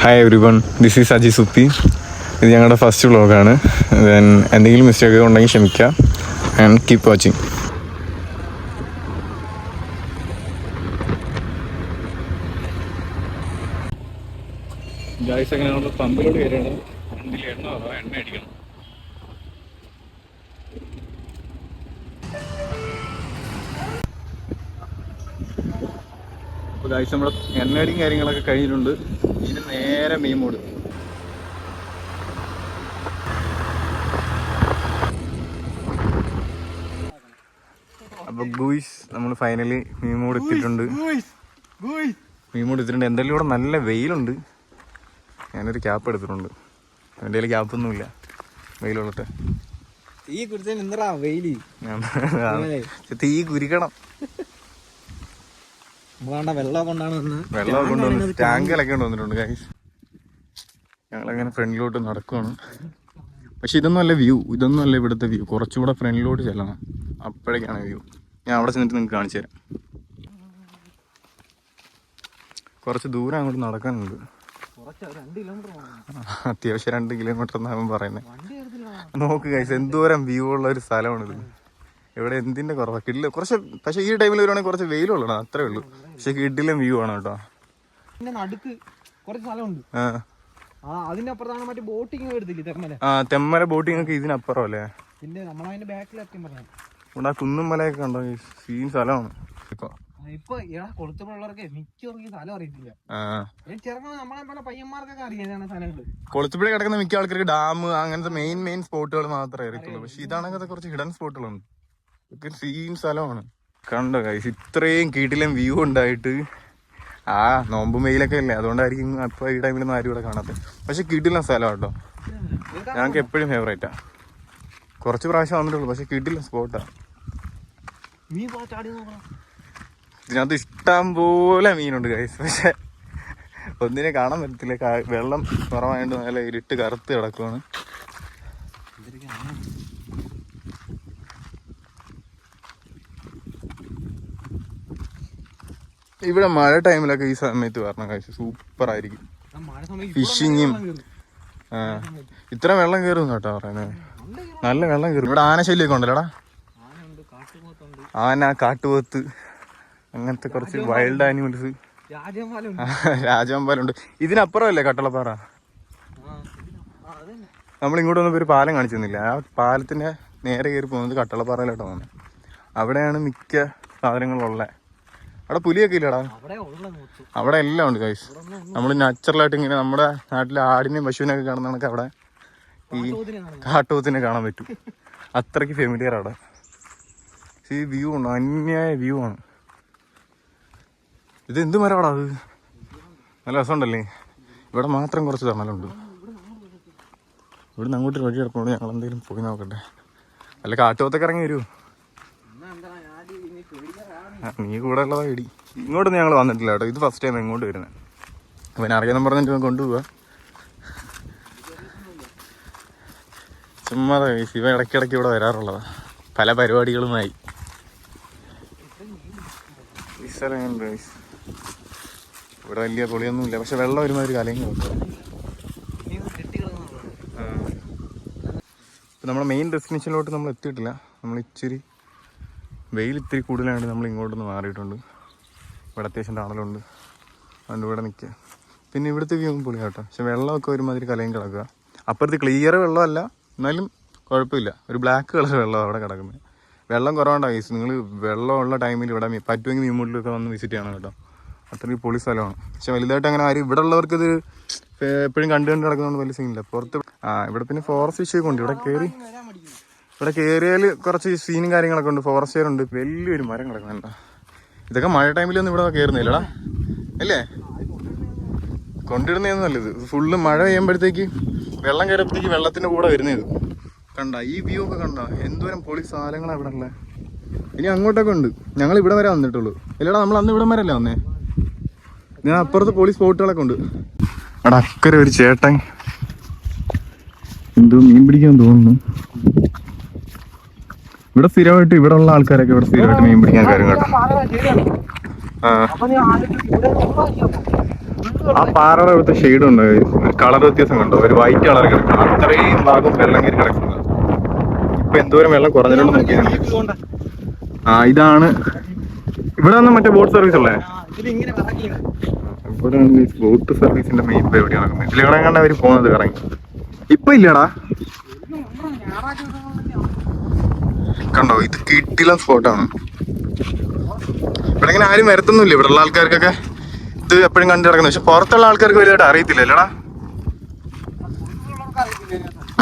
Hi everyone, this is Aji Suppi. ഇത് first first വ്ളോഗാണ്. Then എന്തെങ്കിലും മിസ്റ്റേക്ക് ഉണ്ടെങ്കിൽ ക്ഷമിക്കുക ആൻഡ് കീപ് വാച്ചിങ്. ഗായ്സ്, അങ്ങനെ നമ്മൾ പമ്പിലോട്ട് കയറിയാണ്. വണ്ടിയിൽ എണ്ണ അടിക്കണം. അപ്പോൾ ഗായ്സ്, നമ്മുടെ എണ്ണയടിയും കാര്യങ്ങളൊക്കെ കഴിഞ്ഞിട്ടുണ്ട്. ഇതിന് നേരെ മീൻമൂട്. അപ്പോൾ ഗൂയ്സ്, നമ്മൾ ഫൈനലി മീൻമൂട് എത്തിയിട്ടുണ്ട്. എന്തെങ്കിലും ഇവിടെ നല്ല വെയിലുണ്ട്. ഞാനൊരു ക്യാപ്പ് എടുത്തിട്ടുണ്ട്. എൻ്റെ കയ്യിൽ ക്യാപ്പൊന്നുമില്ല, വെയിലുള്ളട്ടെ. തീ കുരിക്കണം. വെള്ളമൊക്കെ കൊണ്ടുവന്ന് ടാങ്കിലൊക്കെ കൊണ്ടുവന്നിട്ടുണ്ട് ഗൈസ്. ഞങ്ങളങ്ങനെ ഫ്രണ്ടിലോട്ട് നടക്കുവാണ്. പക്ഷെ ഇതൊന്നും അല്ല ഇവിടുത്തെ വ്യൂ. കുറച്ചുകൂടെ ഫ്രണ്ടിലോട്ട് ചെല്ലണം, അപ്പോഴേക്കാണ് വ്യൂ. ഞാൻ അവിടെ ചെന്നിട്ട് നിങ്ങൾക്ക് കാണിച്ചു തരാം. കുറച്ച് ദൂരം അങ്ങോട്ട് നടക്കാനുണ്ട്. അത്യാവശ്യം 2 കിലോമീറ്റർ എന്നാണ് പറയുന്നത്. നോക്ക് ഗൈസ്, എന്തോരം വ്യൂ ഉള്ള ഒരു സ്ഥലമാണിത്. ഇവിടെ എന്തിന്റെ കുറവാ, കിടില കുറച്ച്. പക്ഷെ ഈ ടൈമിൽ വരുവാണെങ്കിൽ കുറച്ച് വെയിലുള്ളൂ, അത്രേ ഉള്ളൂ. പക്ഷെ കിടിലം വ്യൂ ആണ് കേട്ടോ. തെമ്മല ബോട്ടിംഗ് ഒക്കെ ഇതിനപ്പുറം അല്ലേ. ഇവിടെ കുന്നും മലയൊക്കെ കണ്ടോ, സീൻ സ്ഥലമാണ്. കൊളുത്തുപുഴ കിടക്കുന്ന മിക്ക ആൾക്കാർക്ക് ഡാം അങ്ങനത്തെ മെയിൻ സ്പോട്ടുകൾ മാത്രമേ അറിയത്തുള്ളൂ. പക്ഷെ ഇതാണെങ്കിൽ കുറച്ച് ഹിഡൻ സ്പോട്ടുകളുണ്ട്. സീൻ സ്ഥലമാണ്. കണ്ടോ ഗൈസ്, ഇത്രയും കിടിലം വ്യൂ ഉണ്ടായിട്ട് നോമ്പ് മെയിലൊക്കെ അല്ലേ, അതുകൊണ്ടായിരിക്കും അപ്പൊ ഈ ടൈമിലൊന്നും ആരും ഇവിടെ കാണാത്തത്. പക്ഷെ കിടിലം സ്ഥലം കേട്ടോ. ഞങ്ങൾക്ക് എപ്പോഴും ഫേവറേറ്റാ. കുറച്ച് പ്രാവശ്യം വന്നിട്ടുള്ളൂ, പക്ഷെ കിടിലം സ്പോട്ടാ. ഇതിനകത്ത് ഇഷ്ടം പോലെ മീനുണ്ട് ഗൈസ്. പക്ഷെ ഒന്നിനെ കാണാൻ പറ്റത്തില്ല, വെള്ളം കുറവായതുകൊണ്ട് നല്ല ഇരുട്ട് കറുത്ത് കിടക്കുവാണ്. ഇവിടെ മഴ ടൈമിലൊക്കെ ഈ സമയത്ത് വരണം കഴിച്ചു, സൂപ്പർ ആയിരിക്കും. ഫിഷിങ്ങും ഇത്ര വെള്ളം കയറും കേട്ടോ പറയുന്നത്. നല്ല വെള്ളം കയറും. ഇവിടെ ആനശല്യമൊക്കെ ഉണ്ടല്ലോടാ. ആന, കാട്ടുപോത്ത്, അങ്ങനത്തെ കുറച്ച് വൈൽഡ് ആനിമൽസ്. രാജവമ്പാലുണ്ട്. ഇതിനപ്പുറമല്ലേ കട്ടളപ്പാറ. നമ്മളിങ്ങോട്ട് വന്നപ്പോൾ ഒരു പാലം കാണിച്ചു തന്നില്ല. ആ പാലത്തിന്റെ നേരെ കയറി പോകുന്നത് കട്ടളപ്പാറയിലോട്ട് പോകുന്നത്. അവിടെയാണ് മിക്ക സാധനങ്ങളുള്ളത്. അവിടെ പുലിയൊക്കെ ഇല്ലടാ. അവിടെ എല്ലാം ഉണ്ട് ഗൈസ്. നമ്മൾ നാച്ചുറലായിട്ട് ഇങ്ങനെ നമ്മുടെ നാട്ടിലെ ആടിനെയും പശുവിനൊക്കെ കാണുന്ന കണക്ക് അവിടെ ഈ കാട്ടുപോത്തിനെ കാണാൻ പറ്റും. അത്രയ്ക്ക് ഫെമിലിയർ അവിടെ. ഈ വ്യൂ ഉണ്ട്, അന്യായ വ്യൂ ആണ്. ഇത് എന്ത് മരമാടാ അത്, നല്ല രസമുണ്ടല്ലേ. ഇവിടെ മാത്രം കുറച്ച് തണലുണ്ട്. ഇവിടുന്ന് അങ്ങോട്ട് വഴി കിടപ്പുണ്ട്. ഞങ്ങൾ എന്തെങ്കിലും പോയി നോക്കട്ടെ. അല്ല കാട്ടുപോത്തൊക്കെ ഇറങ്ങി വരുമോ? നീ കൂടെ ഉള്ളതാ ഇടി. ഇങ്ങോട്ടൊന്നും ഞങ്ങൾ വന്നിട്ടില്ല കേട്ടോ. ഇത് ഫസ്റ്റ് ടൈം ഇങ്ങോട്ട് വരുന്നത്. അവൻ അറിയാമെന്ന് പറഞ്ഞിട്ട് കൊണ്ടുപോവാ. ചുമ്മാ ഇവ ഇടയ്ക്കിടയ്ക്ക് ഇവിടെ വരാറുള്ളതാ, പല പരിപാടികളുമായി. ഈ സ്ഥലം ഇവിടെ വലിയ പൊളിയൊന്നുമില്ല, പക്ഷെ വെള്ളം ഒരുമാതിരി കലങ്ങി നോക്കുക. ഇപ്പം നമ്മുടെ മെയിൻ ഡെസ്റ്റിനേഷനിലോട്ട് നമ്മൾ എത്തിയിട്ടില്ല. നമ്മൾ ഇച്ചിരി വെയിൽ ഇത്തിരി കൂടുതലായിട്ട് നമ്മൾ ഇങ്ങോട്ടൊന്ന് മാറിയിട്ടുണ്ട്. ഇവിടെ അത്യാവശ്യം തണലുണ്ട്, അതുകൊണ്ട് ഇവിടെ നിൽക്കുക. പിന്നെ ഇവിടുത്തെ വ്യൂ പൊളി കേട്ടോ. പക്ഷെ വെള്ളമൊക്കെ ഒരുമാതിരി കലയും കിടക്കുക. അപ്പുറത്ത് ക്ലിയർ വെള്ളമല്ല, എന്നാലും കുഴപ്പമില്ല. ഒരു ബ്ലാക്ക് കളർ വെള്ളം അവിടെ കിടക്കുന്നത്. വെള്ളം കുറവുണ്ടാവും ഗൈസ്. നിങ്ങൾ വെള്ളമുള്ള ടൈമിൽ ഇവിടെ പറ്റുമെങ്കിൽ മീൻമുട്ടിലൊക്കെ വന്ന് വിസിറ്റ് ചെയ്യണം കേട്ടോ. അത്രയും പൊളി സ്ഥലമാണ്. പക്ഷെ വലുതായിട്ട് അങ്ങനെ ആരും ഇവിടെ ഉള്ളവർക്ക് ഇത് എപ്പോഴും കണ്ടു കിടക്കുന്നതുകൊണ്ട് വലിയ സീനില്ല. പുറത്ത് ഇവിടെ പിന്നെ ഫോറസ്റ്റ് ഇഷ്യൂ ഉണ്ട്. ഇവിടെ കയറിയാൽ കുറച്ച് സീനും കാര്യങ്ങളൊക്കെ ഉണ്ട്. ഫോറസ്റ്റ് ഉണ്ട്, വലിയൊരു മരം കിടക്കുന്നുണ്ട്. ഇതൊക്കെ മഴ ടൈമിലൊന്നും ഇവിടെ കയറുന്നില്ലടാ അല്ലേ. കൊണ്ടിടുന്നതൊന്നും നല്ലത്. ഫുള്ള് മഴ പെയ്യുമ്പോഴത്തേക്ക് വെള്ളം കയറിയപ്പോഴത്തേക്ക് വെള്ളത്തിൻ്റെ കൂടെ വരുന്നത് കണ്ട. ഈ വ്യൂ ഒക്കെ കണ്ട, എന്തോരം പൊളി സ്ഥലങ്ങളാണ് ഇവിടെ ഉള്ളത്. ഇനി അങ്ങോട്ടൊക്കെ ഉണ്ട്. ഞങ്ങൾ ഇവിടെ വരെ വന്നിട്ടുള്ളൂ. ഇല്ലടാ, നമ്മൾ അന്ന് ഇവിടെ വരെ അല്ലേ വന്നേ. ഞാൻ അപ്പുറത്ത് പൊളി സ്പോട്ടുകളൊക്കെ ഉണ്ട്. അവിടെ അക്കരെ ഒരു ചേട്ടൻ എന്തോ മീൻ പിടിക്കാൻ തോന്നുന്നു. ഇവിടെ സ്ഥിരമായിട്ട് ഇവിടെ ഉള്ള ആൾക്കാരൊക്കെ ഇവിടെ സ്ഥിരമായിട്ട് മീൻ പിടിക്കാൻ കാര്യം കേട്ടോ. ആ പാറയുടെ അവിടുത്തെ ഷെയ്ഡ് ഉണ്ട്, കളർ വ്യത്യാസം കണ്ടോ, ഒരു വൈറ്റ് കളർ കിടക്കണം. അത്രയും ഭാഗം വെള്ളം കയറി കിടക്കുന്നത്. ഇപ്പൊ എന്തോരം വെള്ളം കുറഞ്ഞിട്ടുണ്ട് നോക്കിയാൽ. ആ ഇതാണ് ഇവിടെ വന്ന് മറ്റേ ബോട്ട് സർവീസ് ഉള്ളേ. ഇവിടെ ബോട്ട് സർവീസിന്റെ മെയിൻ പരിപാടി നടക്കുന്നത്. ഇതിലെവിടെ കണ്ട അവര് പോകുന്നത് കറങ്ങി. ഇപ്പൊ ഇല്ലടാ, കണ്ടോ ഇത് കിട്ടില്ല സ്പോട്ടാണ്. ഇവിടെ ഇങ്ങനെ ആരും വരത്തൊന്നുമില്ല. ഇവിടെ ഉള്ള ആൾക്കാർക്കൊക്കെ ഇത് എപ്പോഴും കണ്ടു കിടക്കുന്നത്. പക്ഷെ പുറത്തുള്ള ആൾക്കാർക്ക് വലുതായിട്ട് അറിയത്തില്ല അല്ലടാ.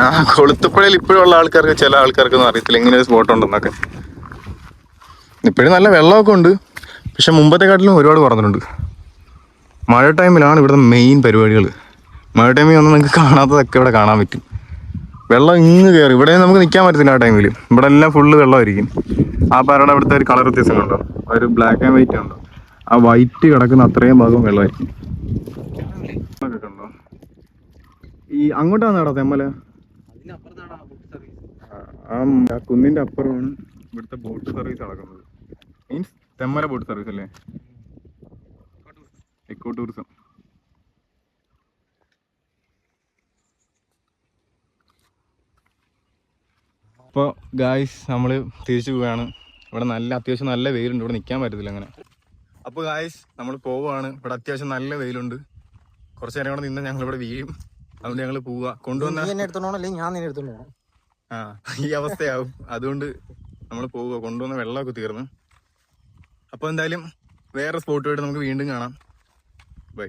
ആ കൊളുത്തുപ്പുഴയിൽ ഇപ്പോഴുള്ള ആൾക്കാർക്ക്, ചില ആൾക്കാർക്കൊന്നും അറിയത്തില്ല ഇങ്ങനെ ഒരു സ്പോട്ട് ഉണ്ടെന്നൊക്കെ. ഇപ്പോഴും നല്ല വെള്ളമൊക്കെ ഉണ്ട്, പക്ഷെ മുമ്പത്തെക്കാട്ടിലും ഒരുപാട് കുറഞ്ഞിട്ടുണ്ട്. മഴ ടൈമിലാണ് ഇവിടുത്തെ മെയിൻ പരിപാടികൾ. മഴ ടൈമിൽ വന്ന് നിങ്ങൾക്ക് കാണാത്തതൊക്കെ ഇവിടെ കാണാൻ പറ്റും. വെള്ളം ഇങ്ങ് കയറി. ഇവിടെ നമുക്ക് നിൽക്കാൻ പറ്റത്തില്ല ആ ടൈമിൽ. ഇവിടെ എല്ലാം ഫുള്ള് വെള്ളമായിരിക്കും. ആ പാറയുടെ അവിടുത്തെ ഒരു കളർ വ്യത്യാസം കണ്ടോ, ഒരു ബ്ലാക്ക് ആൻഡ് വൈറ്റ് ഉണ്ടോ, ആ വൈറ്റ് കിടക്കുന്ന അത്രയും ഭാഗം വെള്ളമായിരിക്കും. കണ്ടോ ഈ അങ്ങോട്ടാണ് നട തെമ്മല, ആ കുന്നിന്റെ അപ്പുറമാണ് ഇവിടുത്തെ ബോട്ട് സർവീസ് നടക്കുന്നത്. മീൻസ് തെമ്മല ബോട്ട് സർവീസ് അല്ലേ, എക്കോ ടൂറിസം. അപ്പോൾ ഗായ്സ് നമ്മൾ തിരിച്ചു പോവുകയാണ്. ഇവിടെ അത്യാവശ്യം നല്ല വെയിലുണ്ട്, ഇവിടെ നിൽക്കാൻ പറ്റത്തില്ല അങ്ങനെ. അപ്പോൾ ഗായ്സ് നമ്മൾ പോവുകയാണ്. ഇവിടെ അത്യാവശ്യം നല്ല വെയിലുണ്ട്. കുറച്ച് നേരം കൂടെ നിന്ന് ഞങ്ങൾ ഇവിടെ വീഴും. അതുകൊണ്ട് ഞങ്ങൾ പോവുക. കൊണ്ടുവന്ന ആ ഈ അവസ്ഥയാവും. അതുകൊണ്ട് നമ്മൾ പോവുക. കൊണ്ടുവന്ന വെള്ളമൊക്കെ തീർന്ന്. അപ്പോൾ എന്തായാലും വേറെ സ്പോട്ടുമായിട്ട് നമുക്ക് വീണ്ടും കാണാം. ബൈ.